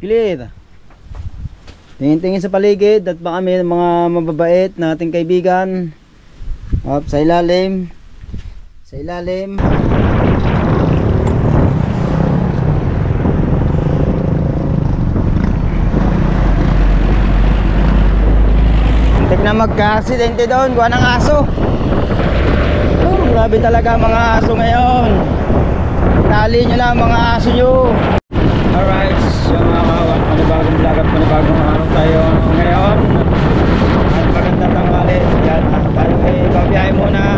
Clear. Tingin-tingin sa paligid at baka may mga mababait na ating kaibigan. Up, sa ilalim. Sa ilalim. Antik na magka-aksidente doon. Gawa ng aso. Oh, grabe talaga mga aso ngayon. Tali nyo lang mga aso nyo. Alright, so mga kawan, panibagong vlog at panibagong araw tayo ngayon. At maganda tanghali. Yan, tayo ay babiyahe muna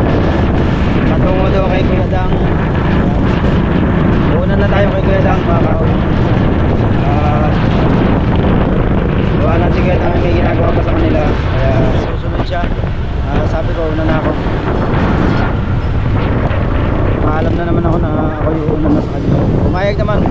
patungo doon kay Kuya Dang. Una na tayo kay Kuya Dang mga kawan. Gawa na si Kuya Dang, may ginagawa pa sa kanila. Kaya susunod siya. Sabi ko, una na ako. Maalam na naman ako na ako yung una na sa kanila. Pumayag naman.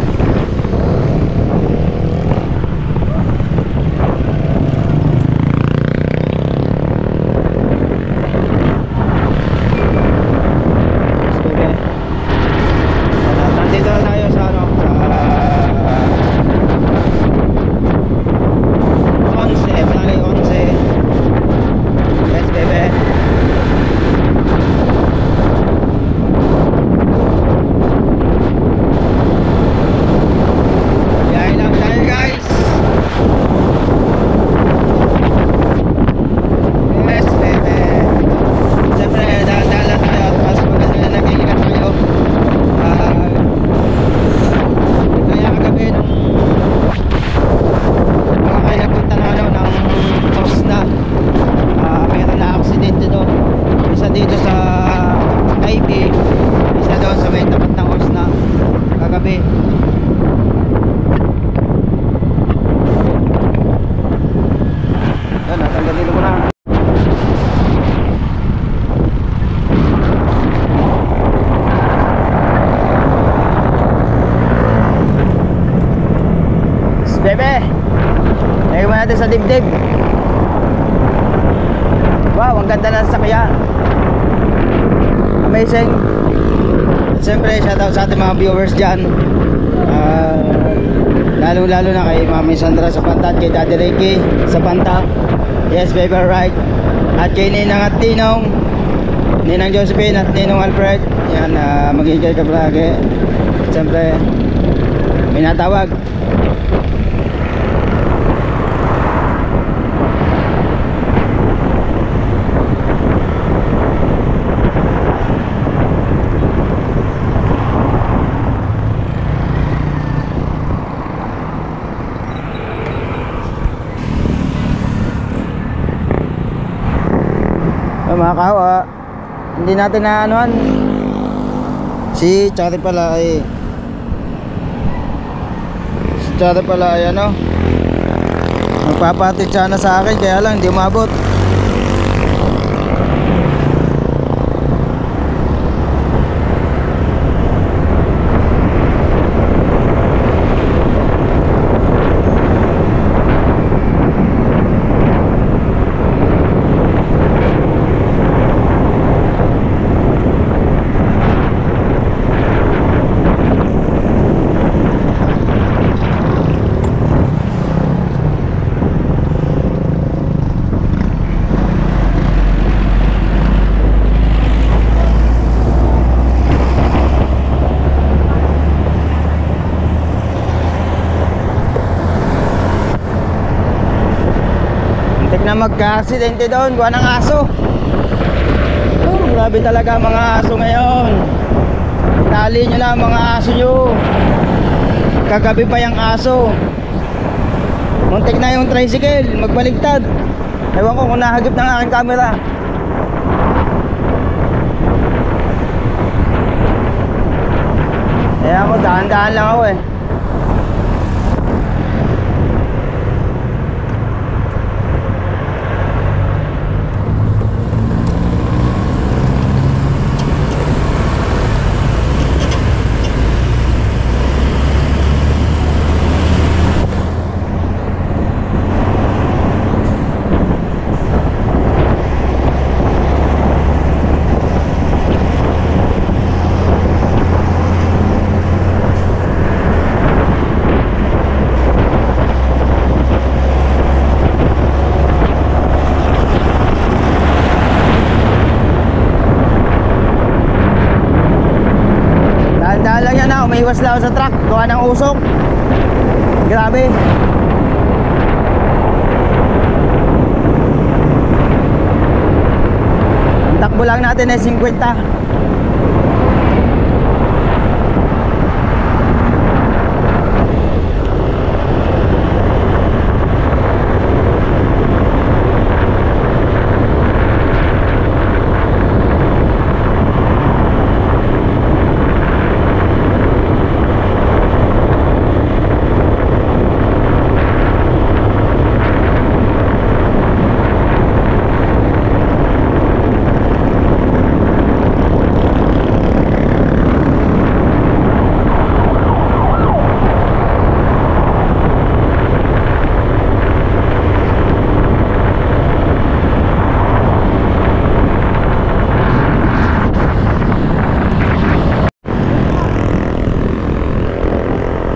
Sa dibdib. Wow, ang ganda ng sakyan. Amazing. Siyempre, shoutout sa ating mga viewers dyan. Lalo na kay Mami Sandra sa Panta at kay Daddy Ricky sa Panta. Yes, baby, right. At kay Ninang at Ninong, Ninang Josephine at Ninong Alfred. Yan, mag-enjoy ka palagi. Siyempre, may natawag. Mga kawa, hindi natin na anuan si Chari pala ay ano, magpapatid sana sa akin kaya lang hindi umabot. Na magka-aksidente doon, gawa ng aso. Oh, grabe talaga mga aso ngayon. Tali nyo lang mga aso nyo. Kagabi pa yung aso. Muntik na yung tricycle, magbaligtad. Ewan ko kung nahagip ng aking camera. Kaya ako, dahan-dahan lang ako eh. iwas lang sa truck, gawa ng usok. Grabe. Ang takbo lang natin ay 50.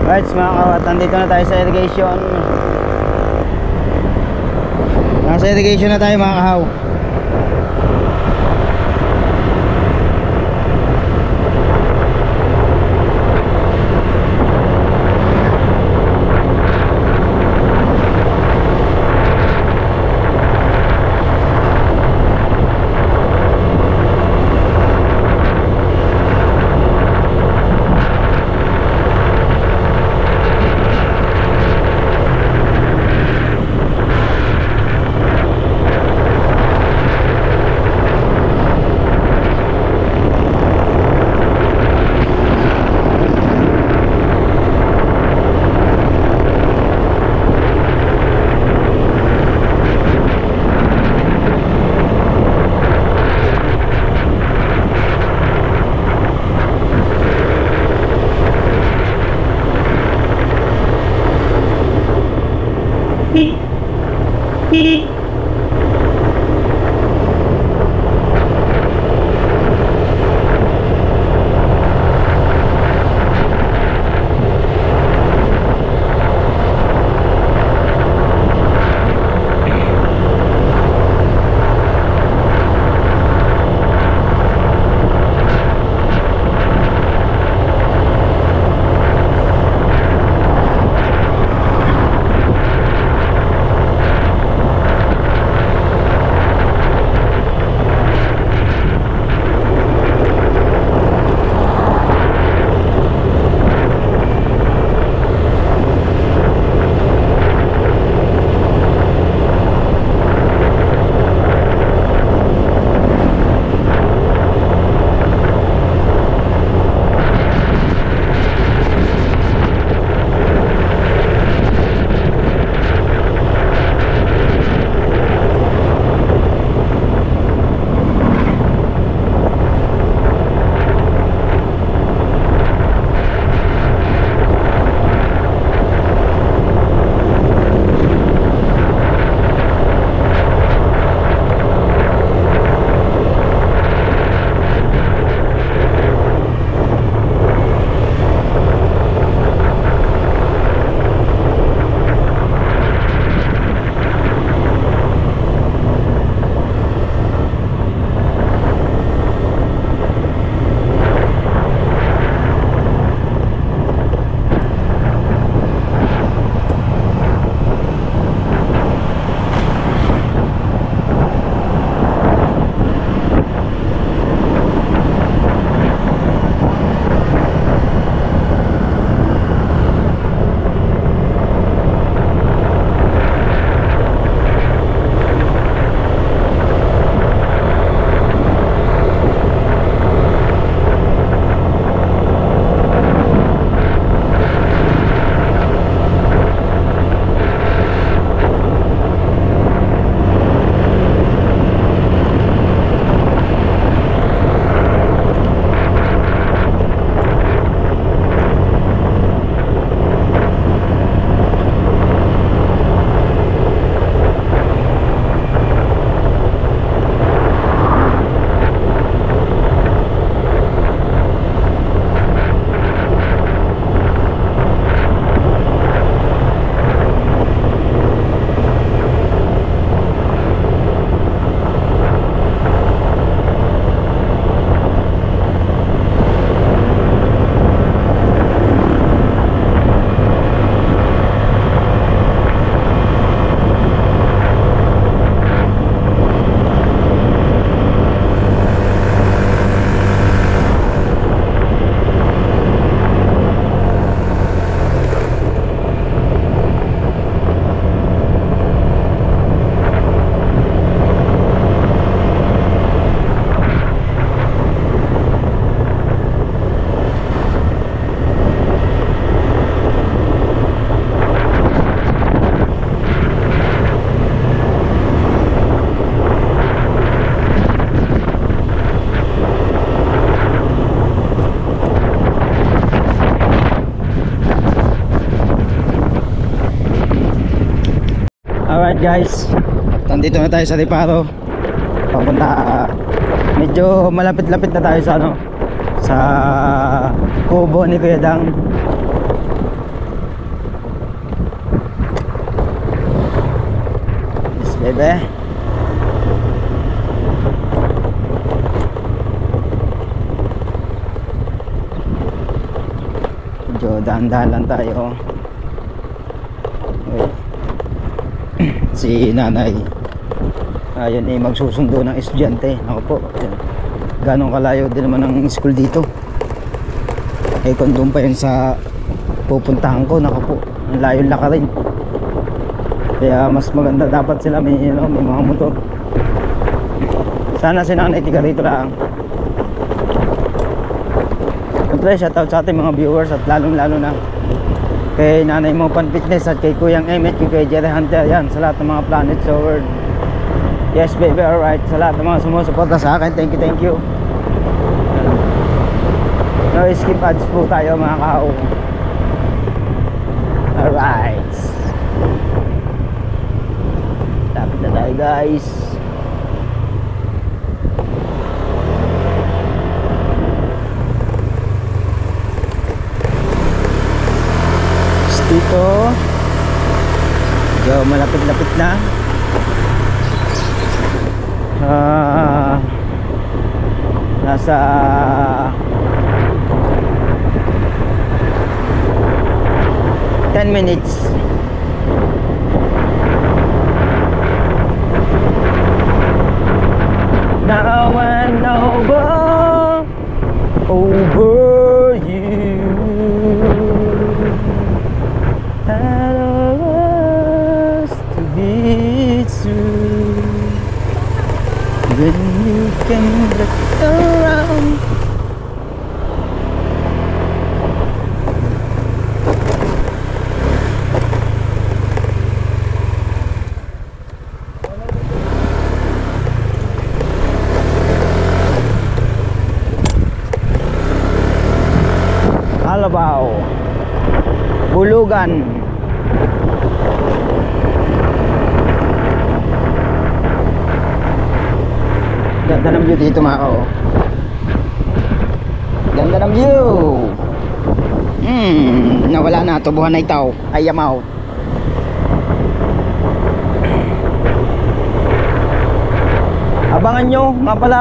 Right, mga kawat, nandito na tayo sa irrigation. Nasa irrigation na tayo, mga kahaw. Alright guys, nandito na tayo sa Riparo. Papunta, medyo malapit-lapit na tayo sa ano, sa kubo ni Kuya Dang. Yes baby. Medyo dahan-dahan lang tayo. Wait. Si nanay ayun magsusundo ng estudyante. Ako po, ganong kalayo din naman ang school dito, kung doon pa yun sa pupuntahan ko, naku po, ang layo laka rin. Kaya mas maganda dapat sila may, may mga motor. Sana si nanay tiga rito lang. Siyempre shoutout sa ating mga viewers at lalong lalo na kay Nanay Mo Pan Fitness at kay Kuyang Emmet, kay Kuya Jerry Hunter, yan, sa lahat ng mga planets sa world. Yes baby, alright, sa lahat ng mga sumusuporta sa akin, thank you. No skip ads po tayo mga kao. Alright, lapit na tayo guys. Dito medyo malapit-lapit na. Nasa 10 minutes. Now and over you. I don't want us to be true. When you can look around. Alabao, Bulugan. Ganda ng view dito mga kao. Ganda ng view. Nawala na, tubuhan na itaw. I am out. Abangan nyo nga pala,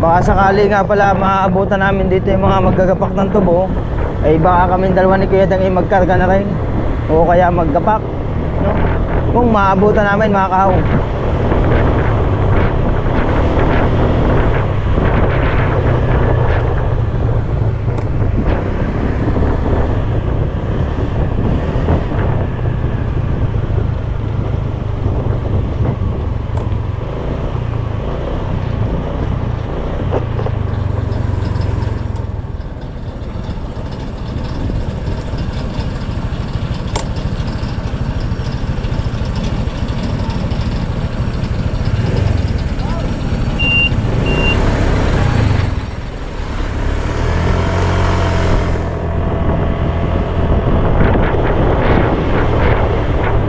baka sakali nga pala maabutan namin dito yung mga maggagapak ng tubo, ay baka kami dalawa ni Kuya Dang ay magkarga na rin o kaya maggapak, no? Kung maabutan namin mga kao.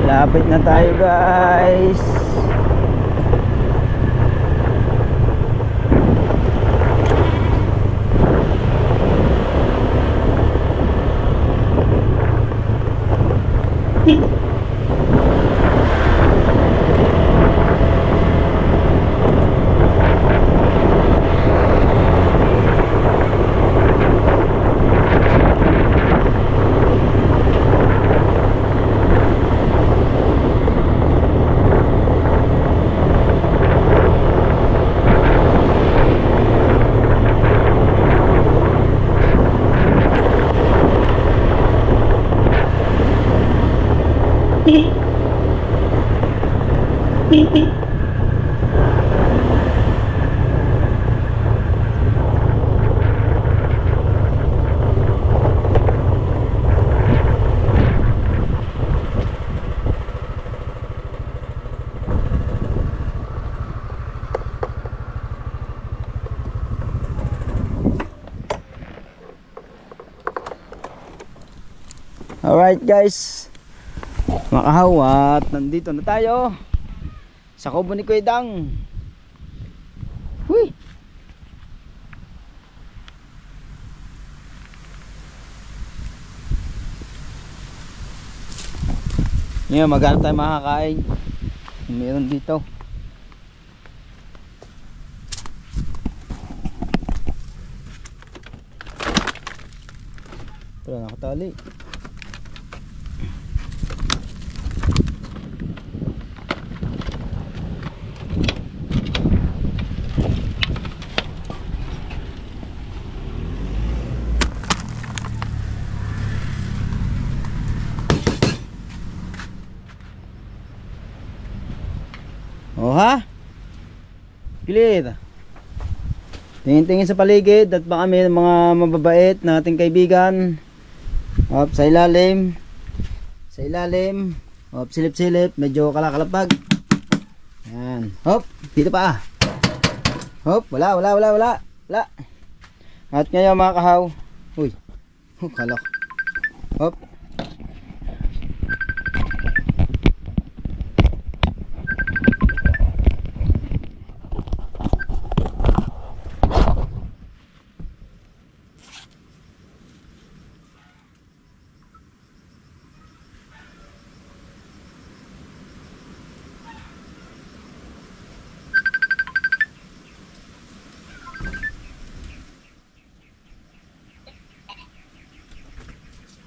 Lapit na tayo guys. Alright guys, Makahaw at nandito na tayo sa kubo ni Kuya Dang. Huy! Ngayon maghanap tayo makakain. Meron dito. Wala nakatali. Oh ha? Clear. Tingin-tingin sa paligid at baka may mga mababait na ating kaibigan. Hop, sa ilalim. Sa ilalim. Hop, silip-silip. Medyo kalakalapag. Yan. Hop, dito pa. Hop, wala. At ngayon mga kahaw. Uy. Kalok. Hop.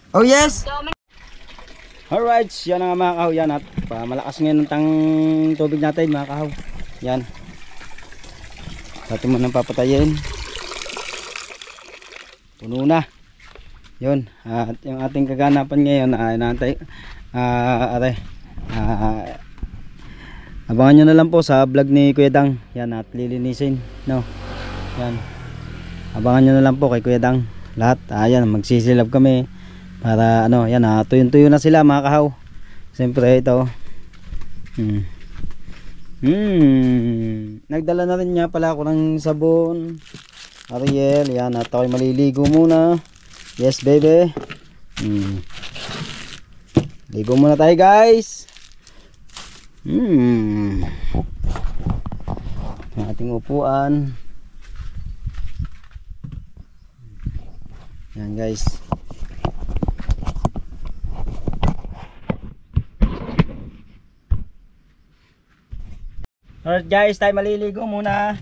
Oh yes! Alright, yan nga mga kahaw. Yan at malakas ngayon ng tubig natin mga kahaw. Yan. Atin mo nang papatayin. Puno na. Yun. At yung ating kaganapan ngayon ay naantay. Abangan nyo na lang po sa vlog ni Kuya Dang. Yan at lilinisin. No? Yan. Abangan nyo na lang po kay Kuya Dang. Lahat. Ayan, magsisilab kami. Para ano, yan tuyo-tuyo na sila mga kahaw. Siyempre ito. Nagdala na rin niya pala ako ng sabon. Ariel, yan at ako'y maliligo muna. Yes baby. Ligo muna tayo guys. Yung ating upuan. Yan guys. Alright guys, tayo maliligo muna.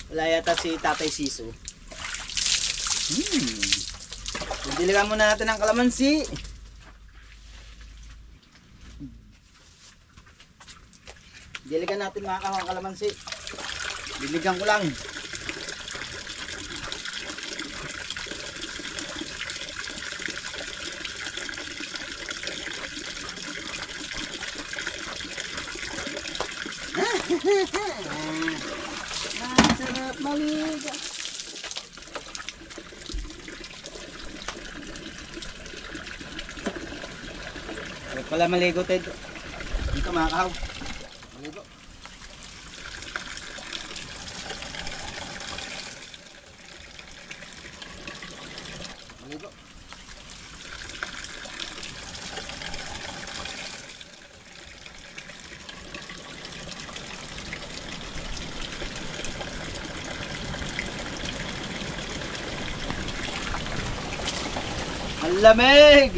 Wala yata si Tatay Siso. Diligan muna natin ang kalamansi. Diligan natin mga kahaw ang kalamansi. Diligan ko lang. Masarap maligo. Huwag pala maligo tayo dito mga kahaw. Maligo. Maligo. Ang lamig!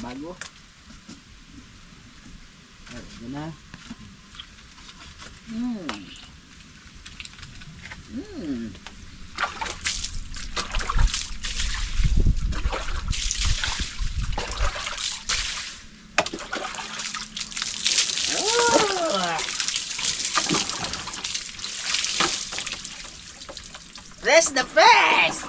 Bago. Ay, yan na. Fresh na fresh!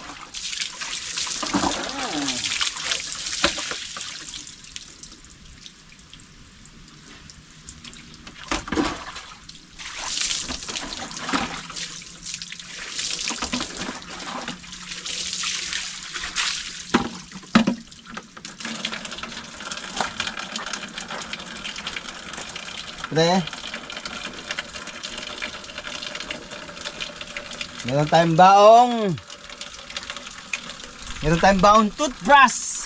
Pre, meron tayong baong toothbrush.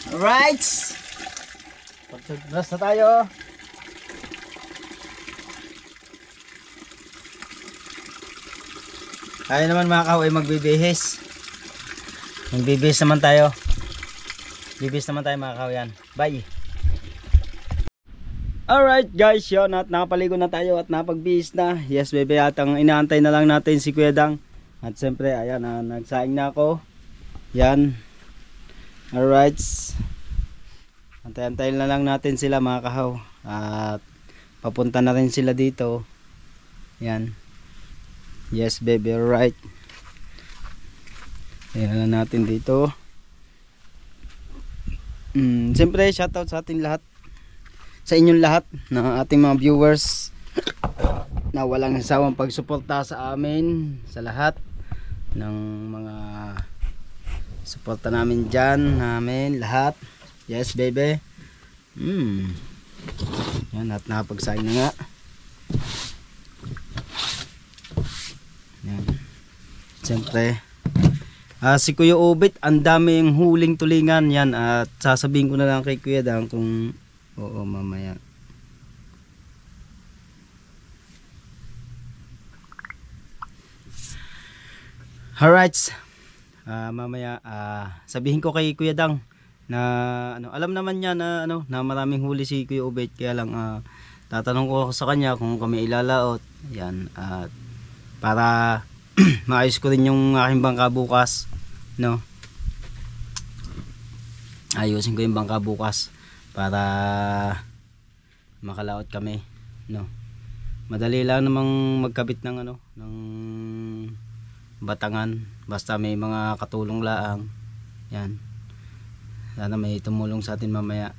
Alright, pag-toothbrush na tayo. Tayo naman mga kahoy magbibihis. Magbibihis naman tayo. Bibihis naman tayo mga kahoy yan. Bye. Alright guys, yun at nakapaligo na tayo at napagbihis na. Yes bebe, at ang inaantay na lang natin si Kuya Dang. At siyempre ayan, nagsaing na ako. Yan. Alright, antay-antayin na lang natin sila mga kahaw. At papunta na rin sila dito. Yan. Yes baby, alright. Ayan na natin dito. Siyempre shoutout sa ating lahat, sa inyong lahat na ating mga viewers na walang sawang pagsuporta sa amin, sa lahat ng mga suporta namin dyan, namin lahat. Yes baby. Yan, at nakapagsaing na nga. Yan. Siyempre si Kuya Obit, ang daming huling tulingan. Yan, at sasabihin ko na lang kay Kuya Dang kung oo mamaya. Alright, mamaya sabihin ko kay Kuya Dang na alam naman niya na na maraming huli si Kuya Obet, kaya lang tatanong ko sa kanya kung kami ilalaot. Yan, at para maayos ko rin yung aking bangka bukas, no. Ayusin ko yung bangka bukas para makalaot kami, no. Madali lang namang magkabit ng ng batangan, basta may mga katulong laang. Yan, sana may tumulong sa atin mamaya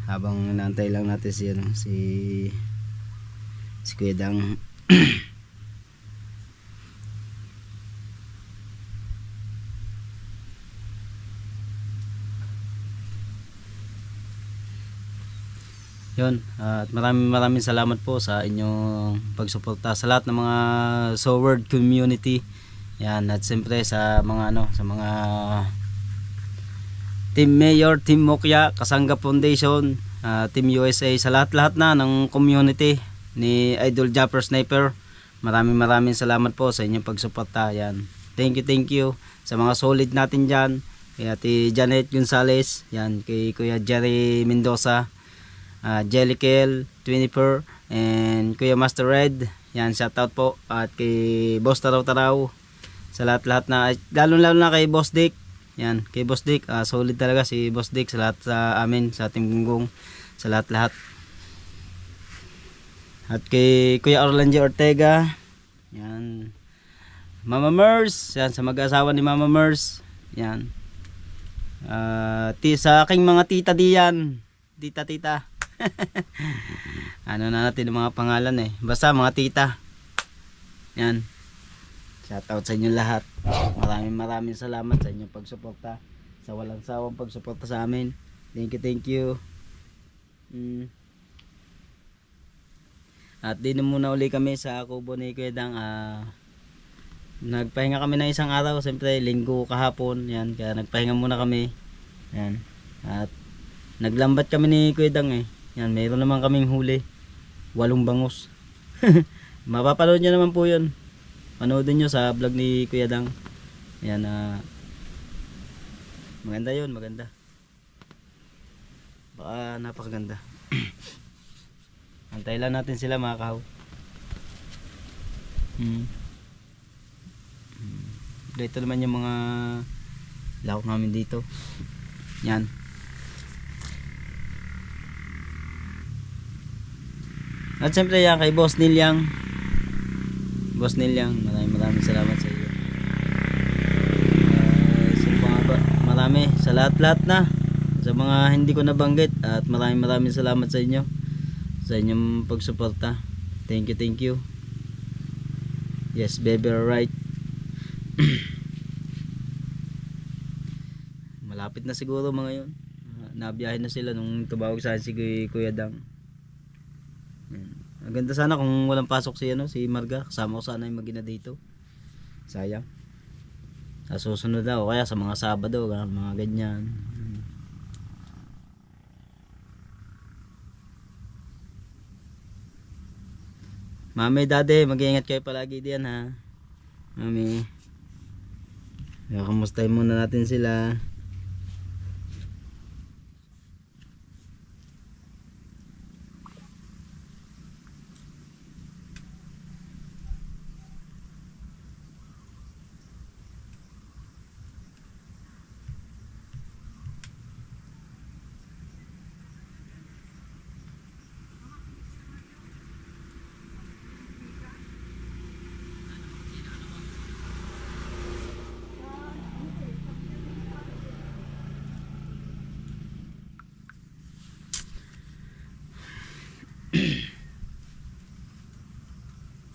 habang inaantay lang natin si Kuya Dang. Yun, at maraming salamat po sa inyong pagsuporta sa lahat ng mga Soword community. Yan, at siyempre sa mga sa mga Team Mayor, Team Mokya, Kasangga Foundation, Team USA, sa lahat-lahat na ng community ni Idol Japper Sniper. Maraming salamat po sa inyong pagsuporta. Yan. Thank you sa mga solid natin diyan. Kay Ate Janet Gonzales, yan, kay Kuya Jerry Mendoza, Jellicle 24, and Kuya Master Red. Yan, shoutout po. At kay Boss Taraw, sa lahat-lahat na, lalo na kay Boss Dick. Yan, kay Boss Dick, solid talaga si Boss Dick sa lahat sa amin, sa ating gunggong, sa lahat-lahat. At kay Kuya Orlando Ortega, yan, Mama Mers, yan, sa mag-asawa ni Mama Mers, yan. Sa aking mga tita diyan, tita, Ano na natin ang mga pangalan eh. Basta mga tita. Yan. Shoutout sa inyo lahat. Maraming salamat sa inyong pagsuporta. Sa walang sawang pagsuporta sa amin. Thank you. At di na muna uli kami sa kubo ni Kuya Dang. Nagpahinga kami ng isang araw. Siyempre linggo kahapon. Yan. Kaya nagpahinga muna kami. Yan. At naglambat kami ni Kuya Dang eh. Yan. Mayroon naman kaming huli. 8 bangus. Mapapanood nyo naman po yun. Panoodin nyo sa vlog ni Kuya Dang. Yan. Maganda yun. Maganda. Baka napakaganda. Antay lang natin sila mga kahaw. Ito naman yung mga lahok namin dito. Yan. At siyempre yan kay Boss Nilyang. Boss Nilyang, maraming salamat sa iyo. Marami sa lahat-lahat na. Sa mga hindi ko nabanggit. At maraming salamat sa inyo. Sa inyong pagsuporta. Thank you. Yes, baby, alright. Malapit na siguro mga yun. Nabiyahin na sila nung tumawag sa akin si Kuya Dang. Ang ganda sana kung walang pasok si Marga. Kasama ko sana yung magina dito. Sayang. Sa susunod daw, kaya sa mga Sabado, mga ganyan. Mami, Daddy, mag-iingat kayo palagi diyan ha. Mami. Kamustahin muna natin sila.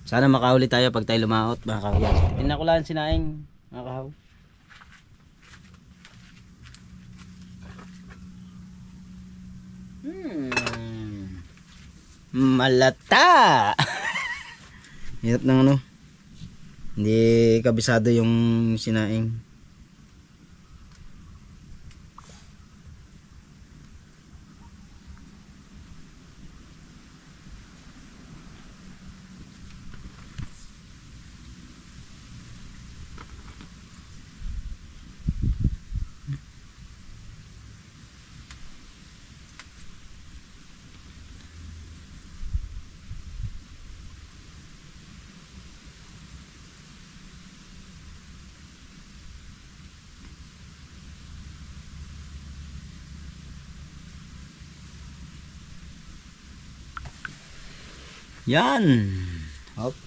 Sana makahuli tayo pag tayo lumaot mga kahuyan. Tingnan ko lang sinaing mga kahaw. Malata. Hirap ng ano. Hindi kabisado yung sinaing. Yan. Hop.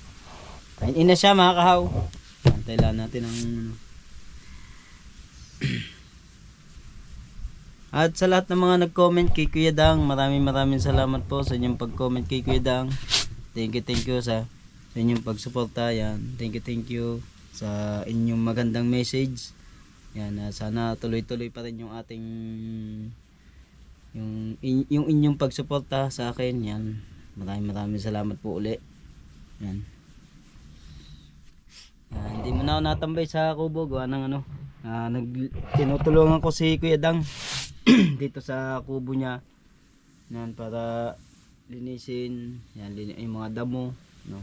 Kainin na siya mga kahaw. Antay lang natin ang At sa lahat ng mga nag-comment kay Kuya Dang, maraming salamat po sa inyong pag-comment kay Kuya Dang. Thank you sa inyong pagsuporta. Yan. Thank you sa inyong magandang message. Yan, sana tuloy-tuloy pa rin yung ating yung inyong pagsuporta sa akin. Yan. Maraming salamat po uli. Yan. Hindi mo na ako natambay sa kubo. Gawa ng tinutulungan ko si Kuya Dang dito sa kubo niya. Yan, para linisin. Yan, yung mga damo. No?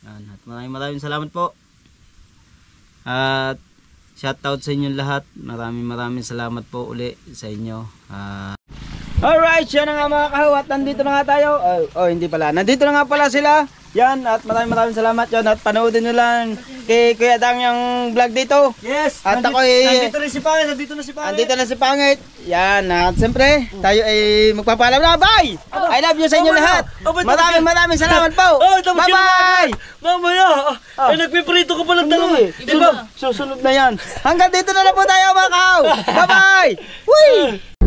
Yan, at maraming salamat po. At shoutout sa inyo lahat. Maraming salamat po uli sa inyo. Alright, siya na nga mga kahawat, nandito na nga tayo. Hindi pala, nandito na nga pala sila. Yan, at maraming salamat yan. At panoodin nyo lang kay Kuya Dang yung vlog dito. Yes, at nandito na si Pangit. Nandito na si Pangit. Yan, at siyempre, tayo ay magpapaalam na. Bye! I love you sa inyo lahat. Maraming salamat po. Bye-bye! Mamaya, nagpiprito ko palang dalawa. Diba? Susunod na yan. Hanggang dito na lang po tayo mga kahaw. Bye-bye! Whee!